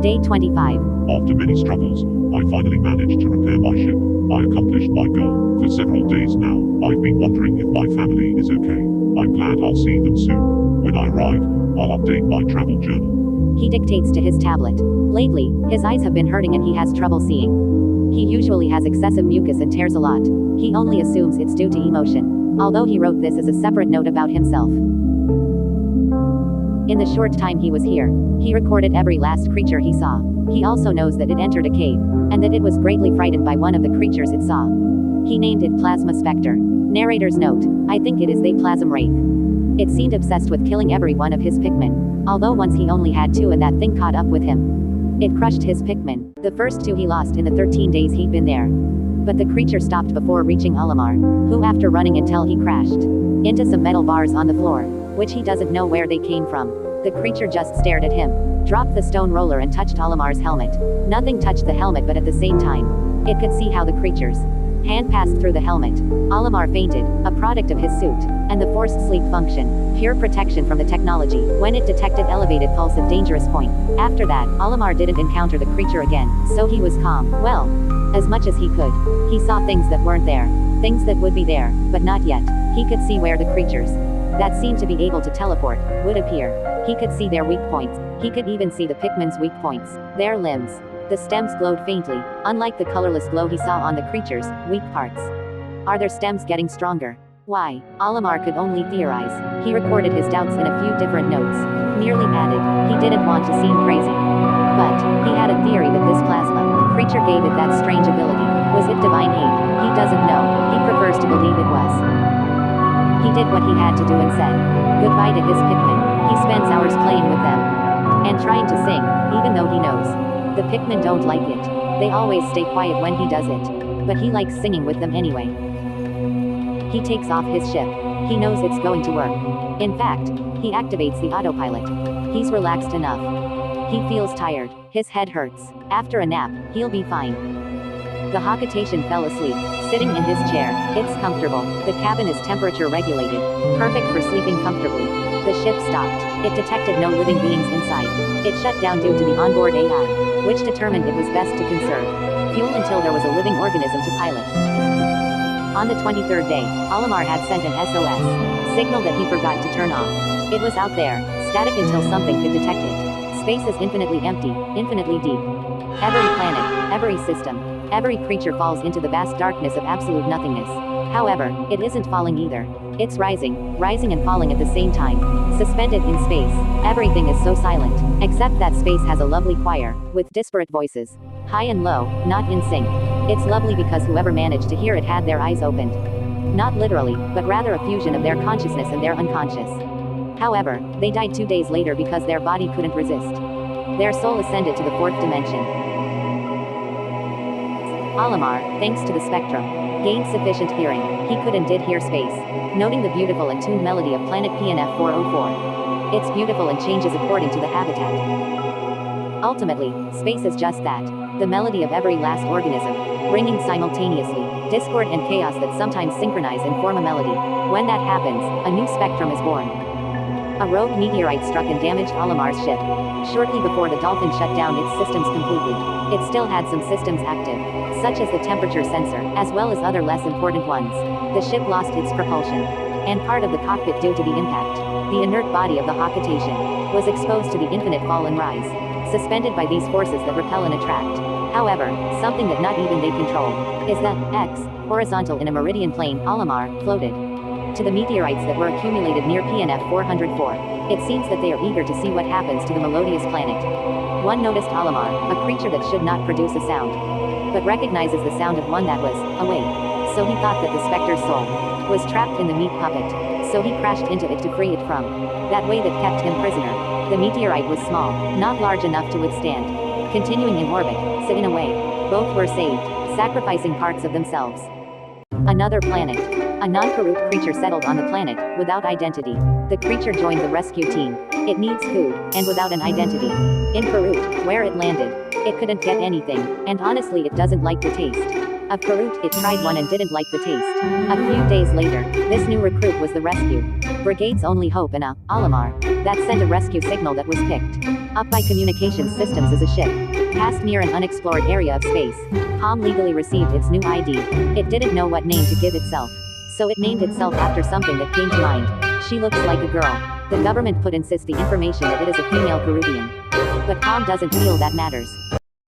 Day 25. After many struggles, I finally managed to repair my ship. I accomplished my goal. For several days now, I've been wondering if my family is okay. I'm glad I'll see them soon. When I arrive, I'll update my travel journal. He dictates to his tablet. Lately, his eyes have been hurting and he has trouble seeing. He usually has excessive mucus and tears a lot. He only assumes it's due to emotion, although he wrote this as a separate note about himself. In the short time he was here, he recorded every last creature he saw. He also knows that it entered a cave, and that it was greatly frightened by one of the creatures it saw. He named it Plasma Spectre. Narrator's note: I think it is the Plasm Wraith. It seemed obsessed with killing every one of his Pikmin, although once he only had 2 and that thing caught up with him. It crushed his Pikmin. The first 2 he lost in the 13 days he'd been there. But the creature stopped before reaching Olimar, who after running until he crashed into some metal bars on the floor, which he doesn't know where they came from. The creature just stared at him, dropped the stone roller and touched Olimar's helmet. Nothing touched the helmet, but at the same time, it could see how the creature's hand passed through the helmet. Olimar fainted, a product of his suit, and the forced sleep function, pure protection from the technology, when it detected elevated pulse at dangerous point. After that, Olimar didn't encounter the creature again, so he was calm. Well, as much as he could. He saw things that weren't there, things that would be there, but not yet. He could see where the creatures that seemed to be able to teleport would appear. He could see their weak points. He could even see the Pikmin's weak points, their limbs. The stems glowed faintly, unlike the colorless glow he saw on the creature's weak parts. Are their stems getting stronger? Why? Olimar could only theorize. He recorded his doubts in a few different notes. Merely added, he didn't want to seem crazy. But, he had a theory that this plasma creature gave it that strange ability. Was it divine aid? He doesn't know. He prefers to believe it was. He did what he had to do and said goodbye to his Pikmin. He spends hours playing with them and trying to sing, even though he knows the Pikmin don't like it. They always stay quiet when he does it, but he likes singing with them anyway. He takes off his ship. He knows it's going to work. In fact, he activates the autopilot. He's relaxed enough. He feels tired. His head hurts. After a nap, he'll be fine. The Hawkitation fell asleep, sitting in his chair. It's comfortable. The cabin is temperature regulated, perfect for sleeping comfortably. The ship stopped. It detected no living beings inside. It shut down due to the onboard AI, which determined it was best to conserve fuel until there was a living organism to pilot. On the 23rd day, Olimar had sent an SOS signal that he forgot to turn off. It was out there, static until something could detect it. Space is infinitely empty, infinitely deep. Every planet, every system, every creature falls into the vast darkness of absolute nothingness. However, it isn't falling either. It's rising and falling at the same time. Suspended in space, everything is so silent, except that space has a lovely choir, with disparate voices. High and low, not in sync. It's lovely because whoever managed to hear it had their eyes opened. Not literally, but rather a fusion of their consciousness and their unconscious. However, they died 2 days later because their body couldn't resist. Their soul ascended to the 4th dimension. Olimar, thanks to the spectrum, gained sufficient hearing. He could and did hear space, noting the beautiful and tuned melody of planet PNF 404. It's beautiful and changes according to the habitat. Ultimately, space is just that. The melody of every last organism, ringing simultaneously, discord and chaos that sometimes synchronize and form a melody. When that happens, a new spectrum is born. A rogue meteorite struck and damaged Olimar's ship. Shortly before the Dolphin shut down its systems completely, it still had some systems active, such as the temperature sensor, as well as other less important ones. The ship lost its propulsion, and part of the cockpit due to the impact. The inert body of the Hawkitation was exposed to the infinite fall and rise, suspended by these forces that repel and attract. However, something that not even they control is that X, horizontal in a meridian plane, Olimar floated to the meteorites that were accumulated near PNF 404. It seems that they are eager to see what happens to the melodious planet. One noticed Olimar, a creature that should not produce a sound, but recognizes the sound of one that was awake. So he thought that the specter's soul was trapped in the meat puppet, so he crashed into it to free it from that way that kept him prisoner. The meteorite was small, not large enough to withstand continuing in orbit, so in a way, both were saved, sacrificing parts of themselves. Another planet. A non-Karut creature settled on the planet, without identity. The creature joined the rescue team. It needs food, and without an identity. In Karut, where it landed, it couldn't get anything, and honestly it doesn't like the taste of Karut. It tried one and didn't like the taste. A few days later, this new recruit was the rescue brigade's only hope, and Olimar That sent a rescue signal that was picked up by communications systems as a ship passed near an unexplored area of space. Palm legally received its new ID. It didn't know what name to give itself, so it named itself after something that came to mind. She looks like a girl. The government insist the information that it is a female Peruvian. But Palm doesn't feel that matters.